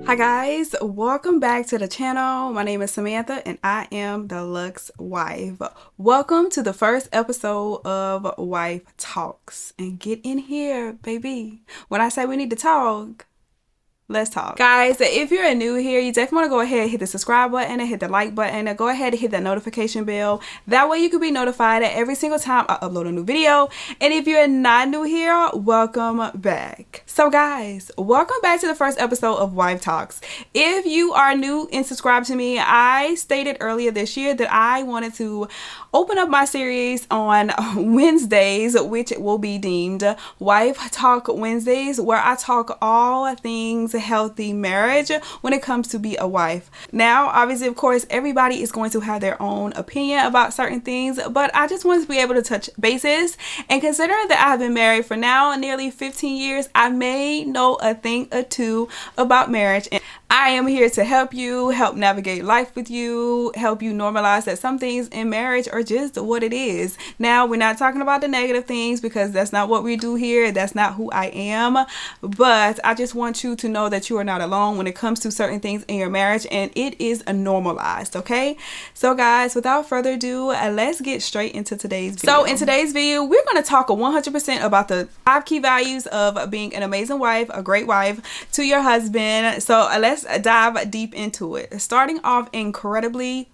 Hi guys, welcome back to the channel. My name is Samantha and I am the Luxe wife. Welcome to the first episode of Wife Talks. And get in here, baby. When I say we need to talk, let's talk. Guys, if you're new here, you definitely want to go ahead and hit the subscribe button and hit the like button and go ahead and hit that notification bell. That way you can be notified every single time I upload a new video. And if you're not new here, welcome back. So guys, welcome back to the first episode of Wife Talks. If you are new and subscribed to me, I stated earlier this year that I wanted to open up my series on Wednesdays, which will be deemed Wife Talk Wednesdays, where I talk all things healthy marriage when it comes to be a wife. Now, obviously, of course, everybody is going to have their own opinion about certain things, but I just want to be able to touch bases. And considering that I've been married for now nearly 15 years, I may know a thing or two about marriage. And I am here to help you, help navigate life with you, help you normalize that some things in marriage are just what it is. Now, we're not talking about the negative things because that's not what we do here. That's not who I am. But I just want you to know that you are not alone when it comes to certain things in your marriage, and it is normalized, okay? So guys, without further ado, let's get straight into today's video. So in today's video, we're going to talk 100% about the 5 key values of being an amazing wife, a great wife to your husband. So let's dive deep into it. Starting off incredibly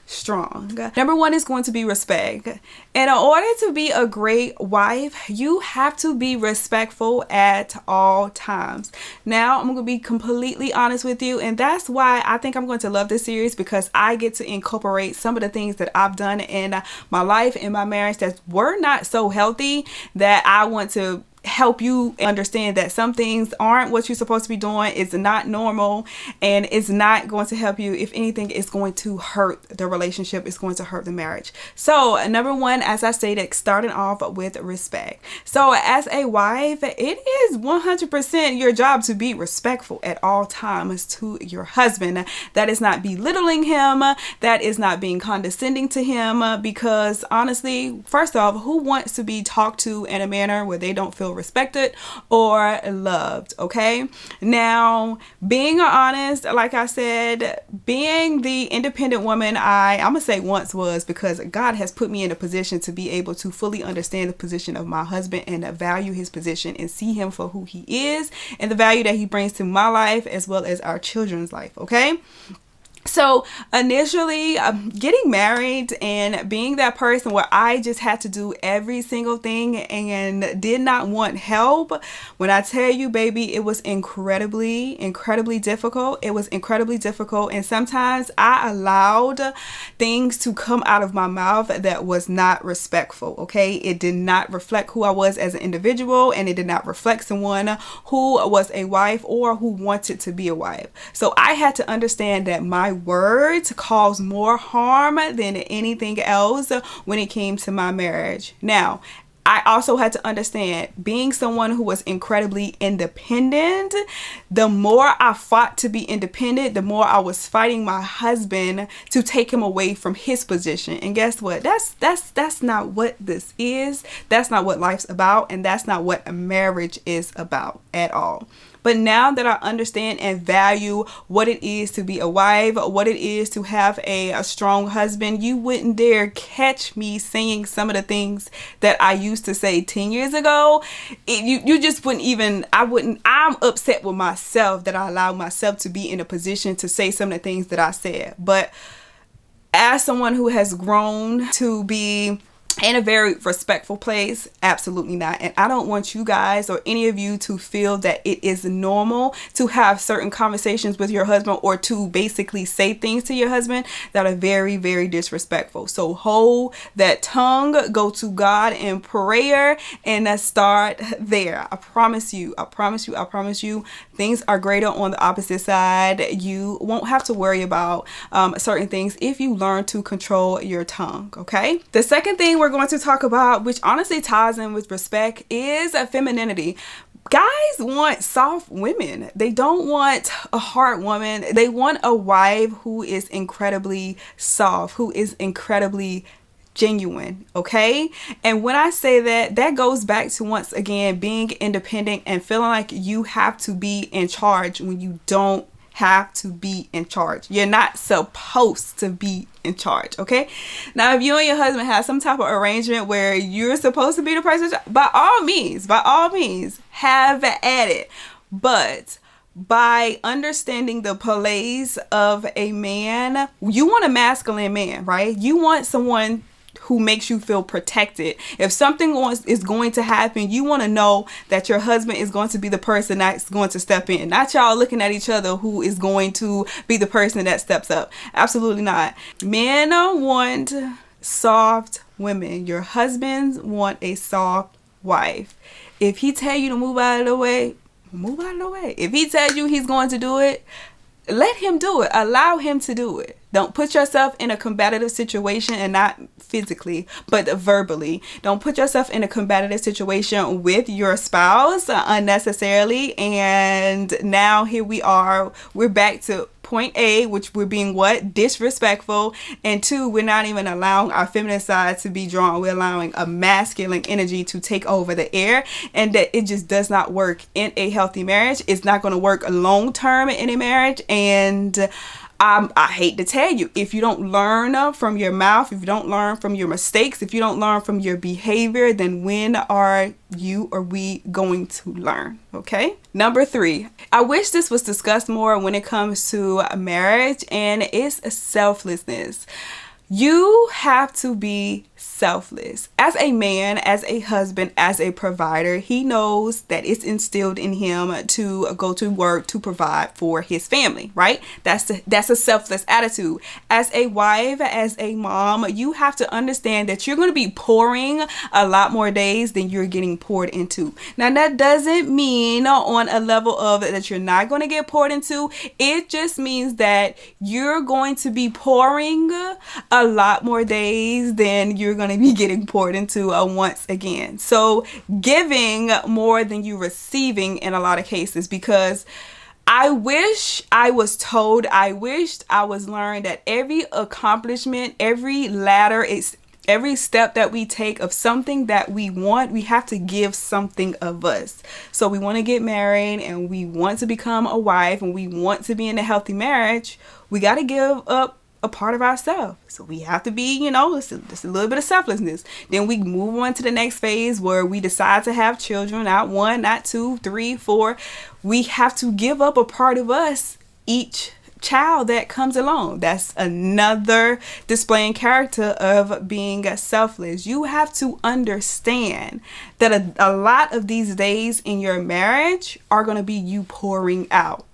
strong. Number 1 is going to be respect. And in order to be a great wife, you have to be respectful at all times. Now, I'm going to be completely honest with you, and that's why I think I'm going to love this series, because I get to incorporate some of the things that I've done in my life, in my marriage, that were not so healthy, that I want to help you understand that some things aren't what you're supposed to be doing. It's not normal, and it's not going to help you. If anything, it's going to hurt the relationship. It's going to hurt the marriage. So number 1, as I stated, starting off with respect. So as a wife, it is 100% your job to be respectful at all times to your husband. That is not belittling him. That is not being condescending to him, because honestly, first off, who wants to be talked to in a manner where they don't feel respected or loved? Okay, now, being honest, like I said, being the independent woman I'm gonna say once was, because God has put me in a position to be able to fully understand the position of my husband and value his position and see him for who he is and the value that he brings to my life as well as our children's life. Okay, so initially, getting married and being that person where I just had to do every single thing and did not want help, when I tell you, baby, it was incredibly difficult. It was incredibly difficult, and sometimes I allowed things to come out of my mouth that was not respectful. Okay, it did not reflect who I was as an individual, and it did not reflect someone who was a wife or who wanted to be a wife. So I had to understand that my words caused more harm than anything else when it came to my marriage. Now, I also had to understand, being someone who was incredibly independent, the more I fought to be independent, the more I was fighting my husband to take him away from his position. And guess what? That's not what this is. That's not what life's about, and that's not what a marriage is about at all. But now that I understand and value what it is to be a wife, what it is to have a strong husband, you wouldn't dare catch me saying some of the things that I used to say 10 years ago. You just wouldn't even, I'm upset with myself that I allowed myself to be in a position to say some of the things that I said. But as someone who has grown to be in a very respectful place, absolutely not. And I don't want you guys or any of you to feel that it is normal to have certain conversations with your husband or to basically say things to your husband that are very disrespectful. So hold that tongue, go to God in prayer, and start there. I promise you, things are greater on the opposite side. You won't have to worry about certain things if you learn to control your tongue. Okay, the second thing we're going to talk about, which honestly ties in with respect, is femininity. Guys want soft women. They don't want a hard woman. They want a wife who is incredibly soft, who is incredibly genuine, okay? And when I say that, that goes back to, once again, being independent and feeling like you have to be in charge when you don't have to be in charge. You're not supposed to be in charge, okay? Now, if you and your husband have some type of arrangement where you're supposed to be the person, by all means, have at it. But by understanding the place of a man, you want a masculine man, right? You want someone who makes you feel protected. If something is going to happen, you want to know that your husband is going to be the person that's going to step in. Not y'all looking at each other who is going to be the person that steps up. Absolutely not. Men want soft women. Your husbands want a soft wife. If he tell you to move out of the way, move out of the way. If he tells you he's going to do it, let him do it. Allow him to do it. Don't put yourself in a combative situation, and not physically, but verbally. Don't put yourself in a combative situation with your spouse unnecessarily. And now here we are. We're back to point A, which we're being what? Disrespectful. And two, we're not even allowing our feminine side to be drawn. We're allowing a masculine energy to take over the air, and that it just does not work in a healthy marriage. It's not going to work long term in a marriage. And I hate to tell you, if you don't learn from your mouth, if you don't learn from your mistakes, if you don't learn from your behavior, then when are you or we going to learn? Okay. Number 3, I wish this was discussed more when it comes to marriage, and it's selflessness. You have to be selfless. As a man, as a husband, as a provider, he knows that it's instilled in him to go to work to provide for his family, right? That's a selfless attitude. As a wife, as a mom, you have to understand that you're going to be pouring a lot more days than you're getting poured into. Now, that doesn't mean on a level of that you're not going to get poured into. It just means that you're going to be pouring a lot more days than you're going to be getting poured into once again. So giving more than you receiving in a lot of cases, because I wish I was told, I wished I was learned that every accomplishment, every ladder, every step that we take of something that we want, we have to give something of us. So we want to get married and we want to become a wife and we want to be in a healthy marriage. We got to give up a part of ourselves. So we have to be, just a little bit of selflessness. Then we move on to the next phase where we decide to have children, not 1, not 2, 3, 4. We have to give up a part of us each child that comes along. That's another displaying character of being selfless. You have to understand that a lot of these days in your marriage are going to be you pouring out.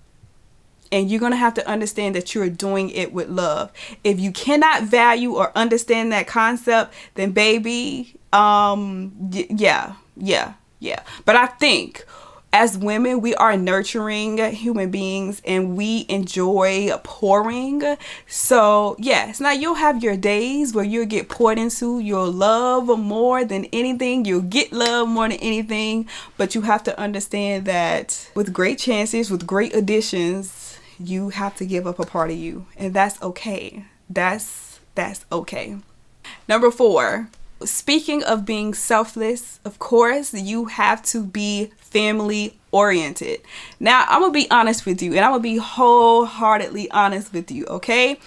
And you're going to have to understand that you're doing it with love. If you cannot value or understand that concept, then baby, yeah. But I think as women, we are nurturing human beings and we enjoy pouring. So yes, now you'll have your days where you'll get poured into. You'll love more than anything. You'll get love more than anything. But you have to understand that with great chances, with great additions, you have to give up a part of you, and that's okay. That's okay. Number 4, speaking of being selfless, of course, you have to be family oriented. Now, I'm gonna be honest with you, and I'm gonna be wholeheartedly honest with you, okay?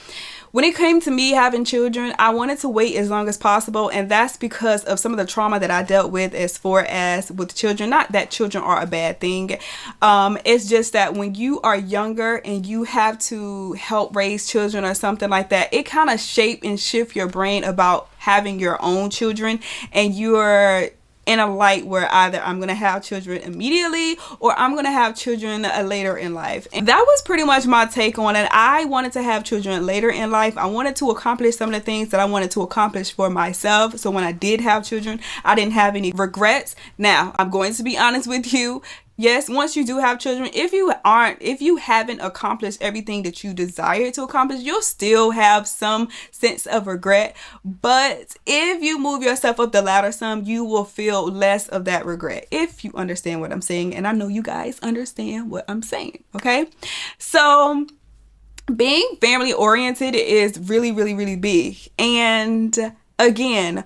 When it came to me having children, I wanted to wait as long as possible, and that's because of some of the trauma that I dealt with as far as with children. Not that children are a bad thing. It's just that when you are younger and you have to help raise children or something like that, it kind of shape and shift your brain about having your own children, and you're in a light where either I'm going to have children immediately or I'm going to have children later in life. And that was pretty much my take on it. I wanted to have children later in life. I wanted to accomplish some of the things that I wanted to accomplish for myself. So when I did have children, I didn't have any regrets. Now, I'm going to be honest with you. Yes, once you do have children, if you haven't accomplished everything that you desire to accomplish, you'll still have some sense of regret. But if you move yourself up the ladder some, you will feel less of that regret, if you understand what I'm saying. And I know you guys understand what I'm saying, okay? So being family oriented is really, really, really big. And Again,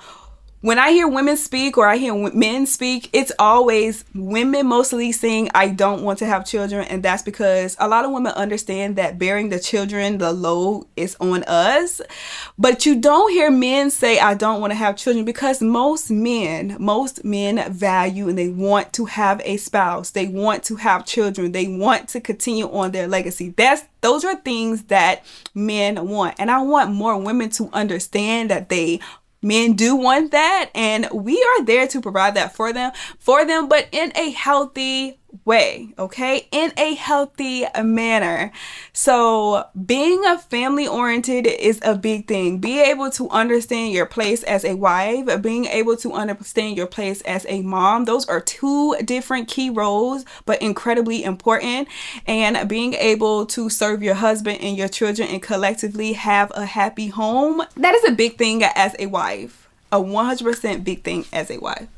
when I hear women speak or I hear men speak, it's always women mostly saying, I don't want to have children. And that's because a lot of women understand that bearing the children, the load is on us. But you don't hear men say, I don't want to have children, because most men value and they want to have a spouse. They want to have children. They want to continue on their legacy. Those are things that men want. And I want more women to understand that men do want that, and we are there to provide that for them, but in a healthy way, okay? In a healthy manner. So being a family oriented is a big thing. Be able to understand your place as a wife, being able to understand your place as a mom. Those are two different key roles, but incredibly important. And being able to serve your husband and your children and collectively have a happy home, that is a big thing as a wife. A 100% big thing as a wife.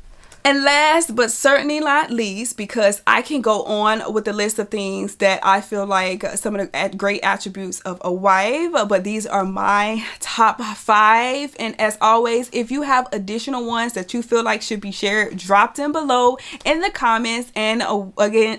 And last but certainly not least, because I can go on with the list of things that I feel like some of the great attributes of a wife, but these are my top 5. And as always, if you have additional ones that you feel like should be shared, drop them below in the comments. And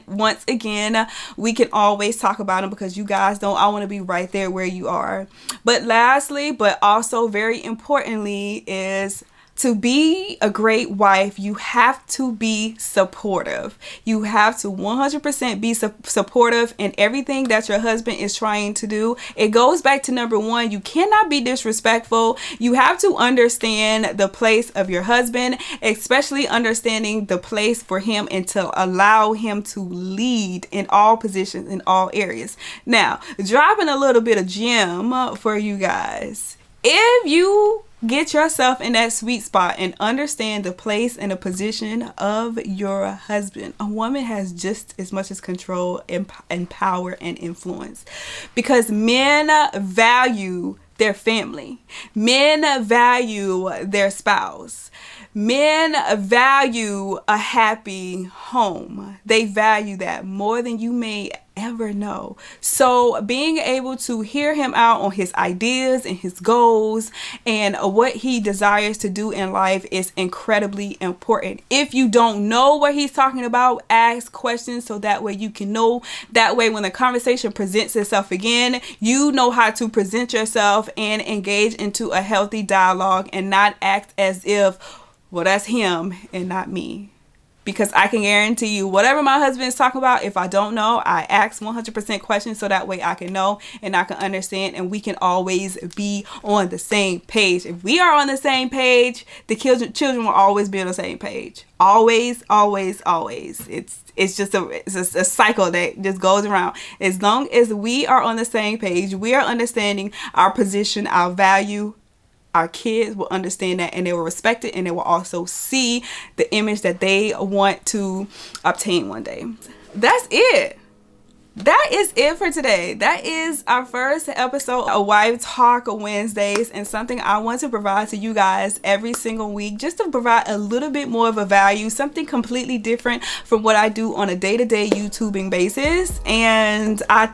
once again, we can always talk about them, because you guys know I want to be right there where you are. But lastly, but also very importantly, is to be a great wife, you have to be supportive. You have to 100% be supportive in everything that your husband is trying to do. It goes back to number 1, you cannot be disrespectful. You have to understand the place of your husband, especially understanding the place for him, and to allow him to lead in all positions, in all areas. Now, dropping a little bit of gem for you guys. If you get yourself in that sweet spot and understand the place and the position of your husband, a woman has just as much as control and power and influence, because men value their family. Men value their spouse. Men value a happy home. They value that more than you may ever know. So being able to hear him out on his ideas and his goals and what he desires to do in life is incredibly important. If you don't know what he's talking about, ask questions so that way you can know. That way when the conversation presents itself again, you know how to present yourself and engage into a healthy dialogue and not act as if, well, that's him and not me. Because I can guarantee you, whatever my husband is talking about, if I don't know, I ask 100% questions so that way I can know and I can understand, and we can always be on the same page. If we are on the same page, the children will always be on the same page. Always, always, always. It's just a cycle that just goes around. As long as we are on the same page, we are understanding our position, our value, our kids will understand that, and they will respect it, and they will also see the image that they want to obtain one day. That's it. That is it for today. That is our first episode of Wife Talk Wednesdays, and something I want to provide to you guys every single week, just to provide a little bit more of a value, something completely different from what I do on a day-to-day YouTubing basis. And I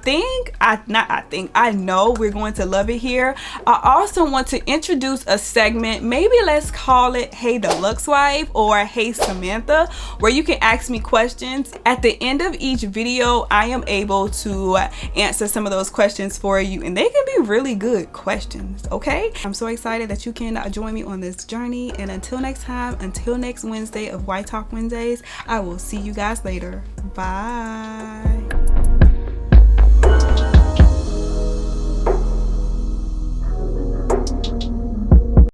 know we're going to love it here. I also want to introduce a segment, maybe let's call it Hey the Luxe Wife or Hey Samantha, where you can ask me questions. At the end of each video, I am able to answer some of those questions for you, and they can be really good questions. Okay, I'm so excited that you can join me on this journey, and until next time, until next Wednesday of White Talk Wednesdays, I will see you guys later. Bye.